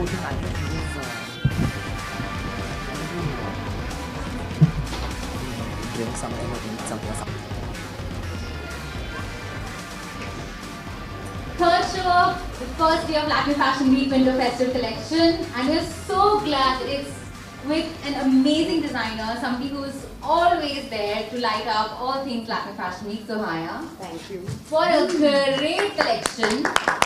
coating, I think he was drink something or eat something or something. Third show, the first day of Latin Fashion Week WinterFestive collection, and we're so glad that it's with an amazing designer, somebody who's always there to light up all things Latin Fashion Week. So Haya, thank you. For a great collection.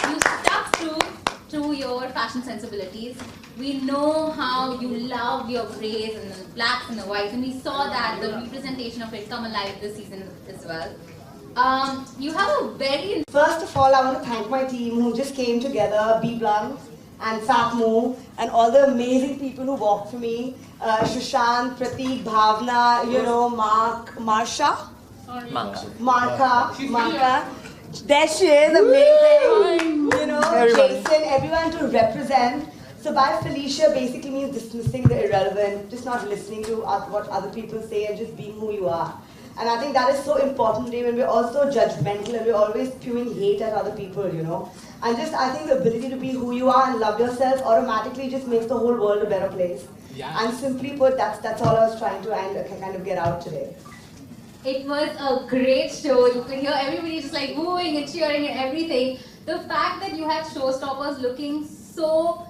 You stuck to your fashion sensibilities. We know how you love your grays and the blacks and the whites, and we saw that the representation of it come alive this season as well. You have a very... First of all, I want to thank my team who just came together, B Blunt and Fat Moo, and all the amazing people who worked for me. Shushan, Prateik, Bhavna, you know, Marka. There she is, amazing. You know, Jason, everyone to represent. So by Felicia basically means dismissing the irrelevant, just not listening to what other people say and just being who you are. And I think that is so important today when we're also judgmental and we're always spewing hate at other people, you know. And just, I think the ability to be who you are and love yourself automatically just makes the whole world a better place. Yeah. And simply put, that's all I was trying to kind of get out today. It was a great show. You could hear everybody just like wooing and cheering and everything. The fact that you had showstoppers looking so,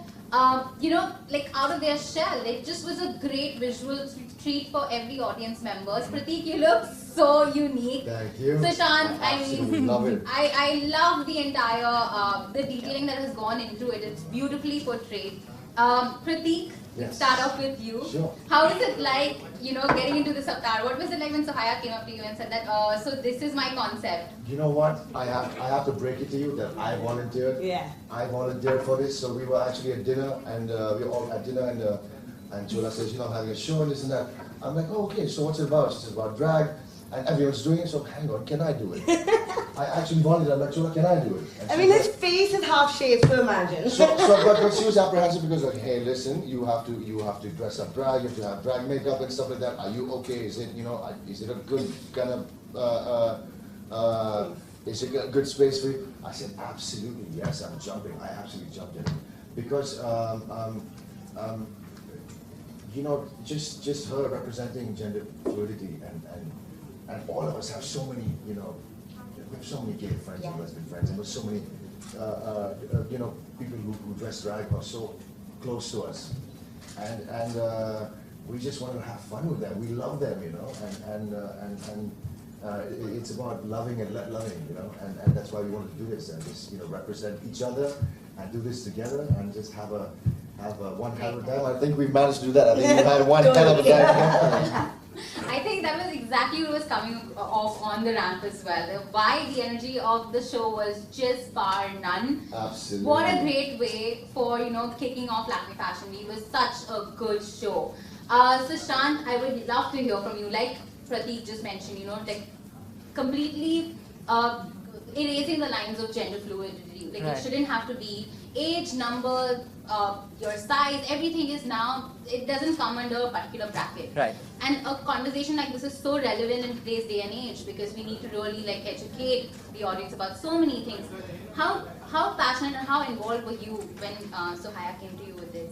you know, like out of their shell. It just was a great visual treat for every audience members. Prateik, you look so unique. Thank you. Sushant, I mean, love it. I love the entire, the detailing that has gone into it. It's beautifully portrayed. Prateik, yes. Start off with you. Sure. How is it like, you know, getting into this avatar? What was it like when Sohaya came up to you and said that, so this is my concept? You know what? I have to break it to you that I volunteered. Yeah. I volunteered for this. So we were actually at dinner, and we were all at dinner, and Chola says, you know, I'm having a show and this and that. I'm like, oh, okay. So what's it about? She says about drag, and everyone's doing it. So hang on, can I do it? I actually volunteered. I'm like, Chola, can I do it? And I mean, his face is half shaved, so imagine. But she was apprehensive because like, hey, listen, you have to dress up drag, you have to have drag makeup and stuff like that. Are you okay? Is it, you know, is it a good kind of, is it a good space for you? I said, absolutely, yes, I'm jumping. I absolutely jumped in because, you know, just her representing gender fluidity and all of us have so many, you know, we have so many gay friends and lesbian friends, and there's so many, you know, people who dress drag are so close to us, and we just want to have fun with them. We love them, you know, and it's about loving and loving, you know, and that's why we want to do this and just, you know, represent each other and do this together and just have one hell of a time. I think we managed to do that. I think we had one hell of a time. I think that was exactly what was coming off on the ramp as well. The vibe, the energy of the show was just bar none. Absolutely. What a great way for, you know, kicking off Latin Fashion Week. It was such a good show. So Shant, I would love to hear from you. Like Prateik just mentioned, you know, like completely erasing the lines of gender fluidity. Like it shouldn't have to be age, number, your size, everything is now, it doesn't come under a particular bracket. Right. And a conversation like this is so relevant in today's day and age because we need to really like educate the audience about so many things. How passionate and how involved were you when Sohaya came to you with this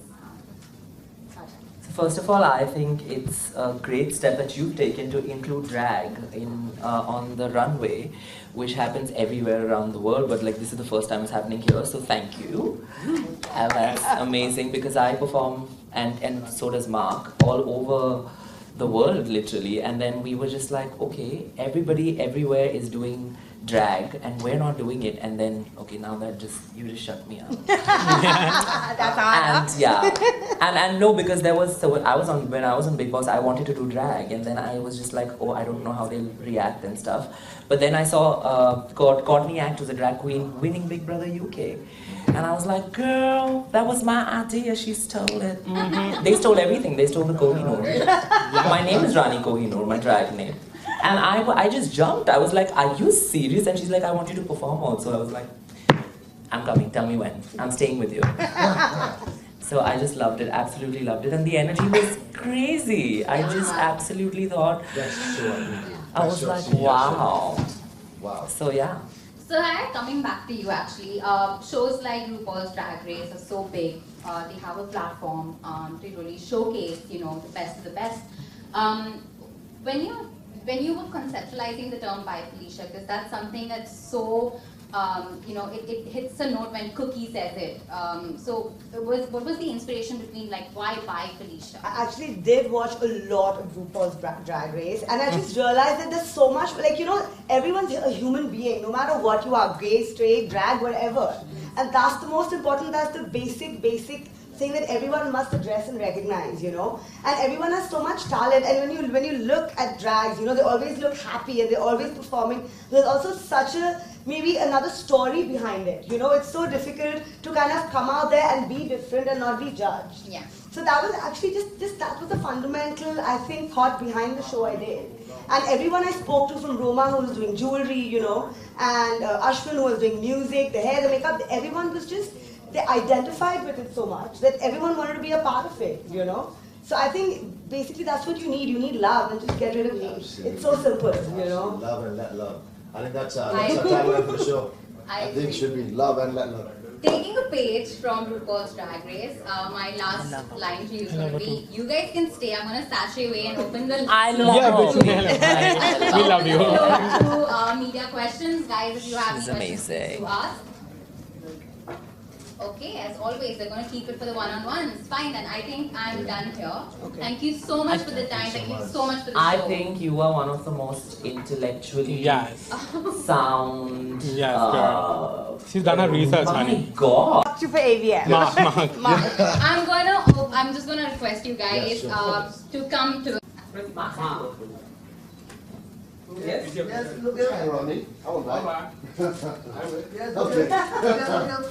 project? First of all, I think it's a great step that you've taken to include drag in on the runway, which happens everywhere around the world, but like this is the first time it's happening here, so thank you. And that's amazing because I perform, and so does Mark, all over the world literally, and then we were just like, okay, everybody everywhere is doing drag and we're not doing it, and then okay, now that you just shut me up. That's and yeah, and no, because there was, so when I was on Big Boss, I wanted to do drag, and then I was just like, oh, I don't know how they'll react and stuff. But then I saw Courtney Act was a drag queen winning Big Brother UK, and I was like, girl, that was my idea. She stole it. They stole everything. They stole the Kohinoor. My name is Rani Kohinoor, my drag name. And I just jumped. I was like, are you serious? And she's like, I want you to perform also. I was like, I'm coming, tell me when. I'm staying with you. So I just loved it, absolutely loved it. And the energy was crazy. I just absolutely thought, That's so amazing. I was like, wow. Wow. So yeah. So coming back to you actually, shows like RuPaul's Drag Race are so big. they have a platform to really showcase, the best of the best. When you were conceptualizing the term by Felicia, because that's something that's so, it hits a note when Cookie says it. So what was the inspiration between why by Felicia? I actually did watch a lot of RuPaul's Drag Race, and I just realized that there's so much, everyone's a human being, no matter what you are, gay, straight, drag, whatever. And that's the most important, that's the basic thing that everyone must address and recognize, And everyone has so much talent, and when you look at drags, they always look happy and they're always performing. There's also such maybe another story behind it, It's so difficult to kind of come out there and be different and not be judged. Yeah. So that was actually that was the fundamental, I think, thought behind the show I did. And everyone I spoke to, from Roma, who was doing jewelry, and Ashwin, who was doing music, the hair, the makeup, everyone was just, they identified with it so much that everyone wanted to be a part of it, So I think basically that's what you need. You need love and just get rid of hate. Absolutely. It's so simple, Love and let love. I think that's our tagline for the show. I think it should be love and let love. Taking a page from RuPaul's Drag Race, my last line to you is going to be, you guys can stay, I'm going to sashay away and open the I love We love you. to media questions. Guys, if you have She's any questions amazing. to ask. Okay, as always, they're going to keep it for the one-on-ones. Fine, then I think I'm done here. Okay. Thank you so much for the time. Thank you so much for the I show. think you are one of the most intellectually Yes. sound. Yes, girl. She's done her research, Oh my honey. God. Mark you for AVM. Mark. I'm just going to request you guys to come to. Yes, look at Ronnie. I won't lie. Yes, Okay. okay.